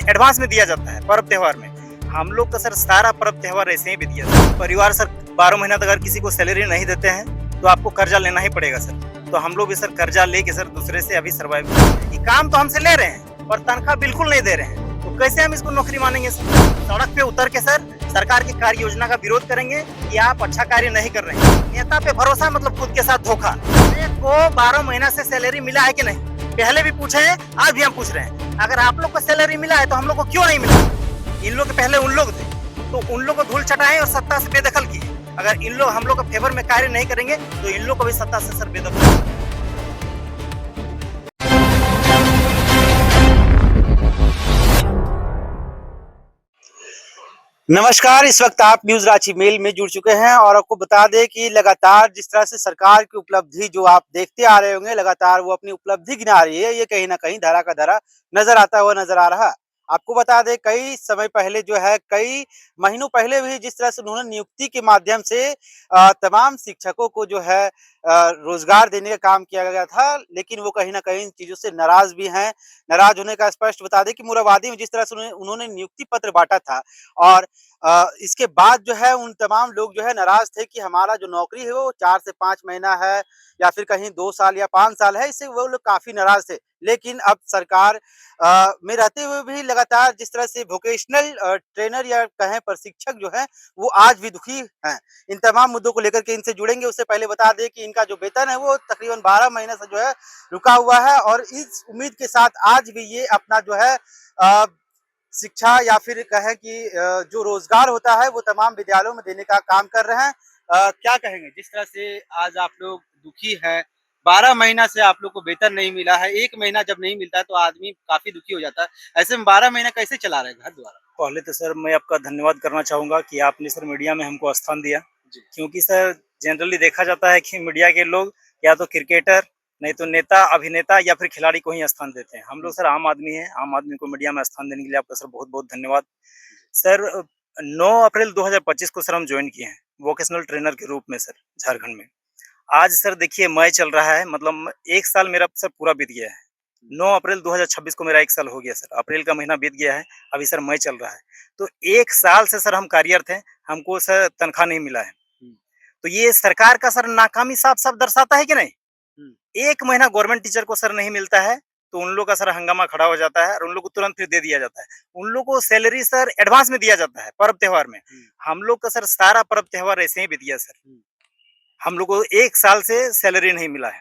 Advance में दिया जाता है पर्व त्योहार में। हम लोग का सर सारा पर्व त्योहार ऐसे ही बीत गया सर। परिवार सर 12 महीना तक अगर किसी को सैलरी नहीं देते हैं तो आपको कर्जा लेना ही पड़ेगा सर। तो हम लोग भी सर कर्जा लेके सर दूसरे से अभी सर्वाइव कर रहे हैं। ये काम तो हमसे ले रहे हैं और तनख्वाह बिल्कुल नहीं दे रहे हैं, तो कैसे हम इसको नौकरी मानेंगे सर? सड़क पे उतर के सर सरकार की कार्य योजना का विरोध करेंगे कि आप अच्छा कार्य नहीं कर रहे हैं। नेता पे भरोसा मतलब खुद के साथ धोखा। को 12 महीना से सैलरी मिला है कि नहीं, पहले भी पूछे हैं, आज भी हम पूछ रहे हैं। अगर आप लोग को सैलरी मिला है तो हम लोग को क्यों नहीं मिला? इन लोग के पहले उन लोग थे, तो उन लोग को धूल चटाएं और सत्ता से बेदखल किए। अगर इन लोग हम लोग के फेवर में कार्य नहीं करेंगे तो इन लोग को भी सत्ता से सर बेदखल। नमस्कार, इस वक्त आप न्यूज रांची मेल में जुड़ चुके हैं और आपको बता दें कि लगातार जिस तरह से सरकार की उपलब्धि जो आप देखते आ रहे होंगे, लगातार वो अपनी उपलब्धि गिना रही है। ये कहीं ना कहीं धरा का धरा नजर आता हुआ नजर आ रहा। आपको बता दें कई समय पहले जो है, कई महीनों पहले भी जिस तरह से उन्होंने नियुक्ति के माध्यम से तमाम शिक्षकों को जो है रोजगार देने का काम किया गया था, लेकिन वो कहीं ना कहीं इन चीजों से नाराज भी हैं। नाराज होने का स्पष्ट बता दें कि मोराबादी में जिस तरह से उन्होंने नियुक्ति पत्र बांटा था और इसके बाद जो है उन तमाम लोग जो है नाराज थे कि हमारा जो नौकरी है वो 4 से 5 महीना है या फिर कहीं 2 साल या 5 साल है, इससे वो लोग काफ़ी नाराज थे। लेकिन अब सरकार में रहते हुए भी लगातार जिस तरह से वोकेशनल ट्रेनर या कहें प्रशिक्षक जो हैं, वो आज भी दुखी हैं। इन तमाम मुद्दों को लेकर के इनसे जुड़ेंगे, उससे पहले बता दें कि इनका जो वेतन है वो तकरीबन 12 महीने से जो है रुका हुआ है और इस उम्मीद के साथ आज भी ये अपना जो है अ, शिक्षा या फिर कहें कि जो रोजगार होता है वो तमाम विद्यालयों में देने का काम कर रहे हैं। क्या कहेंगे जिस तरह से आज आप लोग दुखी हैं, 12 महीना से आप लोग को वेतन नहीं मिला है, 1 महीना जब नहीं मिलता है तो आदमी काफी दुखी हो जाता है। ऐसे में 12 महीना कैसे चला रहे हैं घर द्वारा? पहले तो सर मैं आपका धन्यवाद करना चाहूँगा कि आपने सर मीडिया में हमको स्थान दिया। जी। क्योंकि सर जनरली देखा जाता है कि मीडिया के लोग या तो क्रिकेटर, नहीं तो नेता, अभिनेता या फिर खिलाड़ी को ही स्थान देते हैं। हम लोग सर आम आदमी हैं, आम आदमी को मीडिया में स्थान देने के लिए आपका सर बहुत-बहुत धन्यवाद। सर 9 अप्रैल 2025 को सर हम जॉइन किए हैं, वोकेशनल ट्रेनर के रूप में सर झारखंड में। आज सर देखिए मई चल रहा है, मतलब 1 साल मेरा सर पूरा बीत गया है। 9 अप्रैल 2026 को मेरा 1 साल हो गया सर, अप्रैल का महीना बीत गया है, अभी सर मई चल रहा है। तो 1 साल से सर हम कार्यरत हैं, हमको सर तनख्वाह नहीं मिला है। हुँ, तो ये सरकार का सर नाकामी साफ-साफ दर्शाता है कि नहीं? हुँ, 1 महीना गवर्नमेंट टीचर को सर नहीं मिलता है, तो उन लोग का सर हंगामा खड़ा हो जाता है और उन लोग को तुरंत फिर दे दिया जाता है। उन लोग को सैलरी सर एडवांस में दिया जाता है पर्व त्योहार में। हुँ, हम लोग का सर सारा पर्व त्योहार ऐसे ही बीत गया सर। हुँ, हम लोग को 1 साल से सैलरी नहीं मिला है।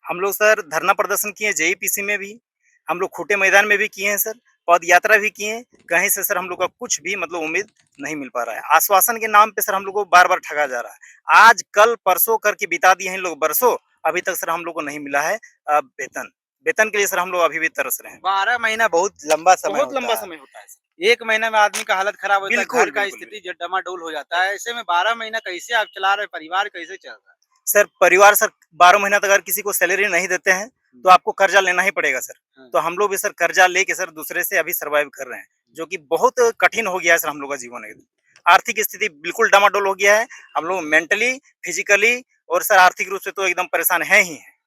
हम लोग सर धरना प्रदर्शन किए जेईपीसी में भी, हम लोग खूंटे मैदान में भी किए हैं सर, पद यात्रा भी किए हैं। कहीं से सर हम लोग का कुछ भी मतलब उम्मीद नहीं मिल पा रहा है। आश्वासन के नाम पे सर हम लोग को बार-बार ठगा जा रहा है। आज, कल, परसों करके बिता दिए हैं इन लोग बरसों, अभी तक सर हम लोग को नहीं मिला है वेतन। वेतन के लिए सर हम लोग अभी भी तरस रहे हैं। 12 महीना बहुत लंबा समय बहुत लंबा होता है। समय होता है सर। 1 महीने में आदमी का हालत खराब होता है, बिल्कुल, घर का बिल्कुल, स्थिति बिल्कुल। जो डमाडोल हो जाता है। ऐसे में 12 महीना कैसे आप चला रहे हैं, परिवार कैसे चल रहा है? सर परिवार सर 12 महीना तक अगर किसी को सैलरी नहीं देते हैं, तो आपको कर्जा लेना ही पड़ेगा सर। हाँ, तो हम लोग भी सर कर्जा लेके सर दूसरे से अभी सर्वाइव कर रहे हैं, जो कि बहुत कठिन हो गया है सर हम लोग का जीवन एकदम। आर्थिक स्थिति बिल्कुल डामाडोल हो गया है। हम लोग मेंटली, फिजिकली और सर आर्थिक रूप से तो एकदम परेशान हैं ही हैं।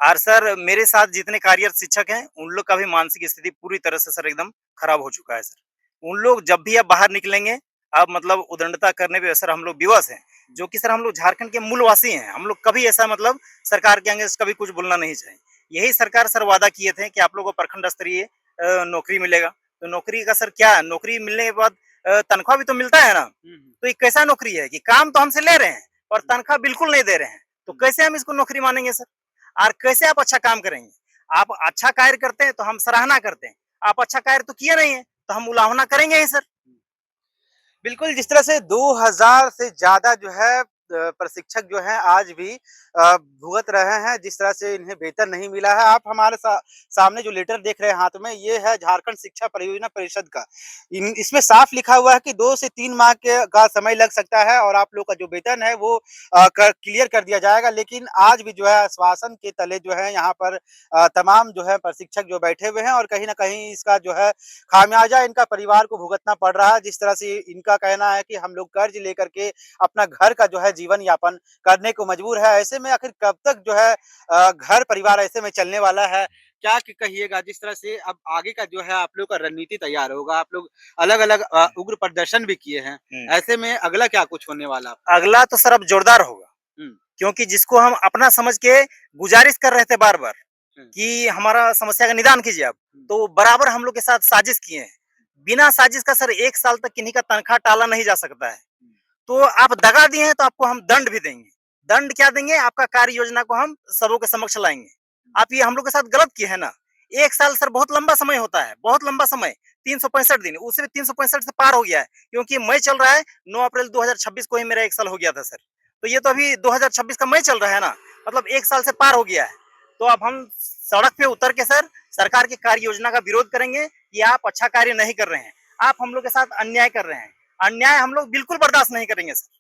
और सर मेरे साथ जितने कार्यरत शिक्षक हैं, उन लोग का भी मानसिक स्थिति पूरी तरह से सर एकदम खराब हो चुका है सर। उन लोग जब भी अब बाहर निकलेंगे, अब मतलब उदंडता करने पे सर हम लोग विवश हैं। जो कि सर हम लोग झारखंड के मूलवासी हैं। हम लोग कभी ऐसा मतलब सरकार के आगे कभी कुछ बोलना नहीं चाहिए। यही सरकार सर वादा किए थे कि आप लोगों को प्रखंड स्तरीय नौकरी मिलेगा। तो नौकरी का सर क्या है? नौकरी मिलने के बाद तनख्वाह भी तो मिलता है ना। हुँ, हुँ। तो ये कैसा नौकरी है कि काम तो हमसे ले रहे हैं और तनख्वाह बिल्कुल नहीं दे रहे हैं। तो कैसे हम इसको नौकरी मानेंगे सर? और कैसे आप अच्छा काम करेंगे? आप अच्छा कार्य करते हैं तो हम सराहना करते हैं। आप अच्छा कार्य तो किए नहीं है, तो हम उलाहना करेंगे ही सर। बिल्कुल, जिस तरह से 2000 से ज़्यादा जो है प्रशिक्षक जो हैं आज भी भुगत रहे हैं, जिस तरह से इन्हें वेतन नहीं मिला है। आप हमारे सामने जो लेटर देख रहे हैं हाथ में, ये है झारखंड शिक्षा परियोजना परिषद का। इसमें साफ लिखा हुआ है कि 2 से 3 माह के का समय लग सकता है और आप लोग का जो वेतन है वो क्लियर कर दिया जाएगा। लेकिन आज भी जो है आश्वासन के तले जो है यहाँ पर तमाम जो है प्रशिक्षक जो बैठे हुए हैं और कहीं न कहीं इसका जो है खामियाजा इनका परिवार को भुगतना पड़ रहा है। जिस तरह से इनका कहना है कि हम लोग कर्ज लेकर के अपना घर का जो है जीवन यापन करने को मजबूर है। ऐसे में आखिर कब तक जो है घर परिवार ऐसे में चलने वाला है? क्या कहिएगा जिस तरह से अब आगे का जो है आप लोग का रणनीति तैयार होगा, आप लोग अलग-अलग उग्र प्रदर्शन भी किए हैं। हम्म। ऐसे में अगला क्या कुछ होने वाला? अगला तो सर अब जोरदार होगा, हुँ, क्योंकि जिसको हम अपना समझ के गुजारिश कर रहे थे बार बार हुँ, कि हमारा समस्या का निदान कीजिए आप, हुँ, तो बराबर हम लोग के साथ साजिश किए हैं। बिना साजिश का सर 1 साल तक किन्हीं का तनख्वाह टाला नहीं जा सकता है। हुँ, तो आप दगा दिए हैं तो आपको हम दंड भी देंगे। दंड क्या देंगे? आपका कार्य योजना को हम सबों के समक्ष लाएँगे। आप ये हम लोग के साथ गलत किए हैं ना। 1 साल सर बहुत लंबा समय होता है, बहुत लंबा समय, 365 दिन, उससे भी 365 से पार हो गया है, क्योंकि मई चल रहा है, 9 अप्रैल 2026 को ही मेरा 1 साल हो गया था सर। तो ये तो अभी 2026 का मई चल रहा है ना, मतलब 1 साल से पार हो गया है। तो अब हम सड़क पे उतर के सर सरकार की कार्य योजना का विरोध करेंगे कि आप अच्छा कार्य नहीं कर रहे हैं। आप हम लोग के साथ अन्याय कर रहे हैं। अन्याय हम लोग बिल्कुल बर्दाश्त नहीं करेंगे सर।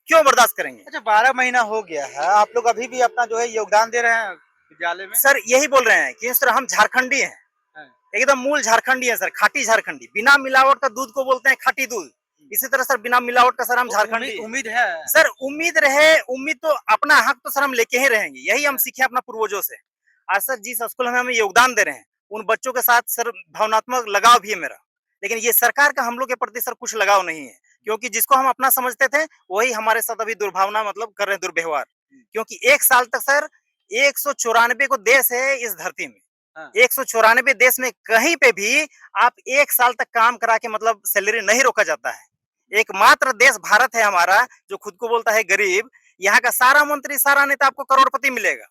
क्यों बर्दाश्त करेंगे? अच्छा 12 महीना हो गया है, आप लोग अभी भी अपना जो है योगदान दे रहे हैं विद्यालय में? सर यही बोल रहे हैं कि सर हम झारखंडी हैं, हाँ, एकदम मूल झारखंडी है सर, खाटी झारखंडी। बिना मिलावट का दूध को बोलते हैं खाटी दूध। इसी तरह सर बिना मिलावट का सर हम तो झारखंडी हैं। उम्मीद है। सर उम्मीद रहे, उम्मीद तो अपना हक तो सर हम लेके ही रहेंगे, यही हम हाँ, सीखे अपना पूर्वजों से। आज सर जिस स्कूल में हम योगदान दे रहे हैं, उन बच्चों के साथ सर भावनात्मक लगाव भी है मेरा। लेकिन ये सरकार का हम लोग के प्रति सर कुछ लगाव नहीं है, क्योंकि जिसको हम अपना समझते थे, वही हमारे साथ अभी दुर्भावना मतलब कर रहे हैं, दुर्व्यवहार। क्योंकि 1 साल तक सर 194 को देश है इस धरती में। हाँ, 194 देश में कहीं पे भी आप 1 साल तक काम करा के मतलब सैलरी नहीं रोका जाता है। एकमात्र देश भारत है हमारा, जो खुद को बोलता है गरीब। यहाँ का सारा मंत्री, सारा नेता आपको करोड़पति मिलेगा।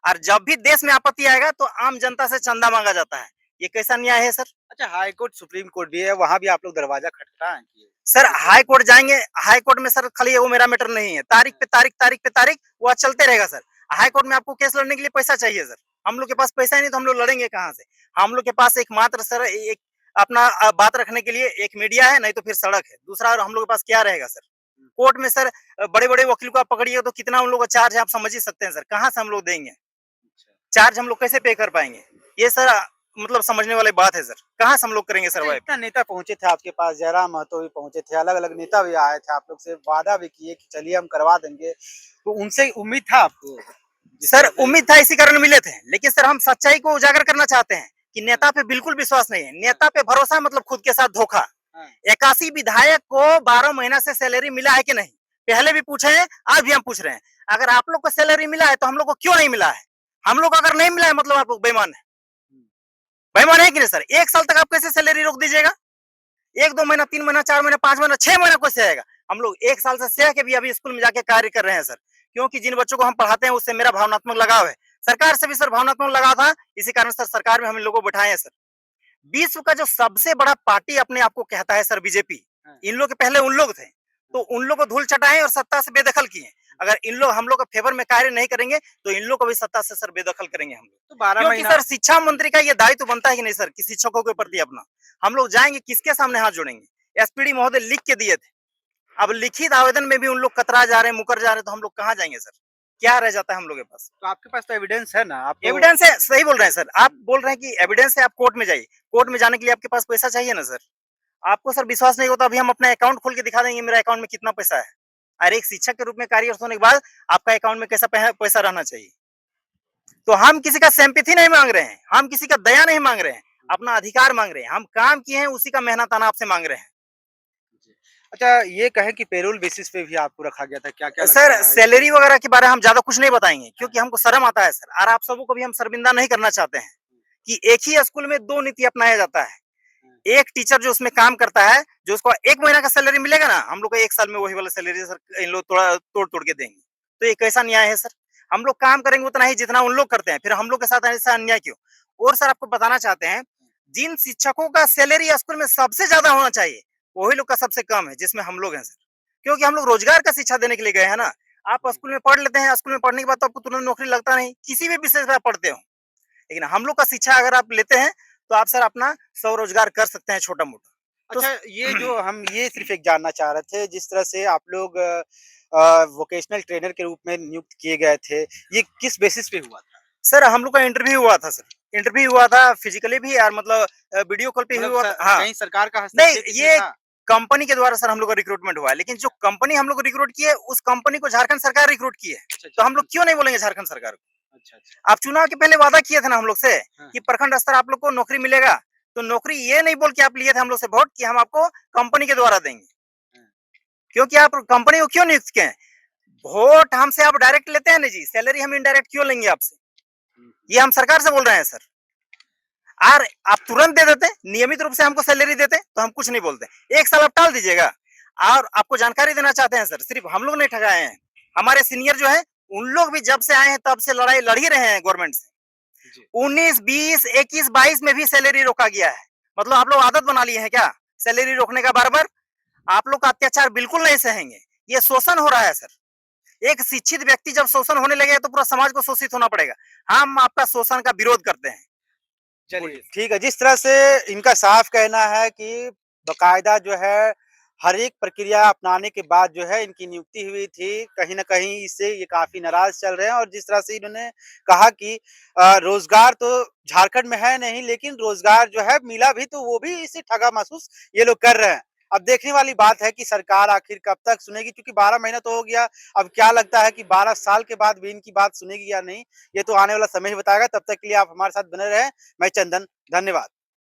और जब भी देश में आपत्ति आएगा तो आम जनता से चंदा मांगा जाता है। ये कैसा न्याय है सर? अच्छा हाई कोर्ट, सुप्रीम कोर्ट भी है, वहाँ भी आप लोग दरवाजा खटखटाएँ कि sir high court high court जाएँगे, हाई कोर्ट में सर खाली वो मेरा मैटर नहीं है। तारीख पे तारीख, तारीख पे तारीख, वो चलते रहेगा सर। हाई कोर्ट में आपको केस लड़ने के लिए पैसा चाहिए सर। हम लोग के पास पैसा ही नहीं तो हम लोग लड़ेंगे कहाँ से? हम लोग के पास एकमात्र सर एक अपना बात रखने के लिए एक मीडिया है, नहीं तो फिर सड़क है। दूसरा हम लोग के पास क्या रहेगा सर? कोर्ट में सर बड़े-बड़े वकील को आप पकड़िए तो कितना उन लोग का चार्ज है आप समझ ही सकते हैं सर। कहाँ से हम लोग देंगे? अच्छा। चार्ज हम लोग कैसे पे कर पाएँगे? ये सर मतलब समझने वाली बात है सर। कहाँ से हम लोग करेंगे अच्छा सर्वाइव? इतना नेता पहुँचे थे आपके पास, जयराम महतो भी पहुँचे थे, अलग-अलग नेता भी आए थे, आप लोग से वादा भी किए कि चलिए हम करवा देंगे। तो उनसे उम्मीद था आपको? जिस सर तरह से उम्मीद था इसी कारण मिले थे, लेकिन सर हम सच्चाई को उजागर करना चाहते हैं कि हाँ, नेता पे बिल्कुल विश्वास नहीं है। हाँ, नेता पे भरोसा मतलब खुद के साथ धोखा। हाँ, 81 विधायक को 12 महीना से सैलरी मिला है कि नहीं? पहले भी पूछे हैं, आज भी हम पूछ रहे हैं। अगर आप लोग को सैलरी मिला है तो हम लोग को क्यों नहीं मिला है? हम लोग को अगर नहीं मिला है मतलब आप लोग बेईमान है। हुँ, बेईमान है कि नहीं सर? 1 साल तक आप कैसे सैलरी रोक दीजिएगा? 1-2 महीना, 3 महीना, 4 महीना, 5 महीना, 6 महीना कैसे आएगा? हम लोग 1 साल से सह के भी अभी स्कूल में जाके कार्य कर रहे हैं सर। क्योंकि जिन बच्चों को हम पढ़ाते हैं उससे मेरा भावनात्मक लगाव है। सरकार से भी सर भावनात्मक लगाव था, इसी कारण सर सरकार में हम इन लोगों को बिठाए हैं सर। विश्व का जो सबसे बड़ा पार्टी अपने आप को कहता है सर बीजेपी, हाँ, इन लोग के पहले उन लोग थे। तो उन लोग को धूल चटाएँ और सत्ता से बेदखल किए। अगर इन लोग हम लोग के फेवर में कार्य नहीं करेंगे, तो इन लोग को भी सत्ता से सर बेदखल करेंगे हम लोग। तो 12 क्योंकि महीना सर शिक्षा मंत्री का ये दायित्व बनता है कि नहीं सर कि शिक्षकों के प्रति अपना। हम लोग जाएँगे किसके सामने हाथ जोड़ेंगे? एसपीडी महोदय लिख के दिए थे। अब लिखित आवेदन में भी उन लोग कतरा जा रहे हैं, मुकर जा रहे हैं, तो हम लोग कहाँ जाएँगे सर? क्या रह जाता है हम लोग के पास? तो आपके पास तो एविडेंस है ना, आप तो एविडेंस है, सही बोल रहे हैं सर। आप बोल रहे हैं कि एविडेंस है, आप कोर्ट में जाइए। कोर्ट में जाने के लिए आपके पास पैसा चाहिए ना सर। आपको सर विश्वास नहीं होता, अभी हम अपना अकाउंट खोल के दिखा देंगे मेरा अकाउंट में कितना पैसा है। और एक शिक्षक के रूप में कार्यरत होने के बाद आपका अकाउंट में कैसा पैसा रहना चाहिए। तो हम किसी का सिम्पैथी नहीं माँग रहे हैं, हम किसी का दया नहीं माँग रहे हैं, अपना अधिकार माँग रहे हैं। हम काम किए हैं उसी का मेहनताना आपसे माँग रहे हैं। अच्छा ये कहें कि पेरोल बेसिस पे भी आपको रखा गया था, क्या-क्या सर लगता है ये? सैलरी वगैरह के बारे में हम ज़्यादा कुछ नहीं बताएँगे, हाँ, क्योंकि हमको शर्म आता है सर और आप सबों को भी हम शर्मिंदा नहीं करना चाहते हैं कि एक ही स्कूल में 2 नीति अपनाया जाता है। हाँ, एक टीचर जो उसमें काम करता है, जो उसको 1 महीना का सैलरी मिलेगा ना, हम लोग को 1 साल में वही वाला सैलरी सर इन लोग थोड़ा तोड़-तोड़ के देंगे। तो ये कैसा न्याय है सर? हम लोग काम करेंगे उतना ही जितना उन लोग करते हैं, फिर हम लोग के साथ ऐसा अन्याय क्यों? और सर आपको बताना चाहते हैं, जिन शिक्षकों का सैलरी स्कूल में सबसे ज़्यादा होना चाहिए, वही लोग का सबसे कम है, जिसमें हम लोग हैं सर। क्योंकि हम लोग रोज़गार का शिक्षा देने के लिए गए हैं ना। आप स्कूल में पढ़ लेते हैं, स्कूल में पढ़ने के बाद तो आपको तुरंत नौकरी लगता नहीं, किसी भी विषय से आप पढ़ते हो। लेकिन हम लोग का शिक्षा अगर आप लेते हैं, तो आप सर अपना स्वरोजगार कर सकते हैं छोटा-मोटा। तो अच्छा ये जो हम ये सिर्फ़ एक जानना चाह रहे थे, जिस तरह से आप लोग वोकेशनल ट्रेनर के रूप में नियुक्त किए गए थे, ये किस बेसिस पे हुआ था? सर हम लोग का इंटरव्यू हुआ था सर। इंटरव्यू हुआ था फिजिकली भी और मतलब वीडियो कॉल पे भी मतलब हुआ स था। हाँ, कहीं सरकार का नहीं हस्तक्षेप इसमें ये था? कंपनी के द्वारा सर हम लोग का रिक्रूटमेंट हुआ है, लेकिन जो अच्छा, कंपनी हम लोग को रिक्रूट की है, उस कंपनी को झारखंड सरकार रिक्रूट की है। अच्छा तो हम लोग झारखंड क्यों से। नहीं बोलेंगे झारखंड सरकार को? अच्छा अच्छा। आप चुनाव के पहले वादा किए थे ना हम लोग से हाँ, कि प्रखंड स्तर आप लोग को नौकरी मिलेगा, तो नौकरी ये नहीं बोल के आप लिए थे हम लोग से वोट कि हम आपको कंपनी के द्वारा देंगे। हाँ। क्योंकि आप कंपनी को क्यों नियुक्त किए हैं? वोट हमसे आप डायरेक्ट लेते हैं ना जी, सैलरी हम इनडायरेक्ट क्यों लेंगे आपसे? हुँ, ये हम सरकार से बोल रहे हैं सर। और आप तुरंत दे देते, नियमित रूप से हमको सैलरी देते, तो हम कुछ नहीं बोलते। 1 साल आप टाल दीजिएगा। और आपको जानकारी देना चाहते हैं सर, सिर्फ हम लोग नहीं ठगाए हैं। हमारे सीनियर जो हैं, उन लोग भी जब से आए हैं तब से लड़ाई लड़ ही रहे हैं गवर्नमेंट से। जी। 19, 20, 21, 22 में भी सैलरी रोका गया है। मतलब आप लोग आदत बना लिए हैं क्या? सैलरी रोकने का बार-बार? आप लोग का अत्याचार बिल्कुल नहीं सहेंगे। ये शोषण हो रहा है सर। एक शिक्षित व्यक्ति जब शोषण होने लगेगा तो पूरा समाज को शोषित होना पड़ेगा। हम आपका शोषण का विरोध करते हैं। चलिए, बोलिए। ठीक है। जिस तरह से इनका साफ कहना है कि बाकायदा जो है हर एक प्रक्रिया अपनाने के बाद जो है इनकी नियुक्ति हुई थी। कहीं न कहीं इससे ये काफ़ी नाराज़ चल रहे हैं और जिस तरह से इन्होंने कहा कि रोज़गार तो झारखंड में है नहीं, लेकिन रोज़गार जो है मिला भी तो वो भी इससे ठगा महसूस ये लोग कर रहे हैं। अब देखने वाली बात है कि सरकार आखिर कब तक सुनेगी, क्योंकि 12 महीना तो हो गया। अब क्या लगता है कि 12 साल के बाद भी इनकी बात सुनेगी या नहीं, ये तो आने वाला समय ही बताएगा। तब तक के लिए आप हमारे साथ बने रहें। मैं चंदन, धन्यवाद।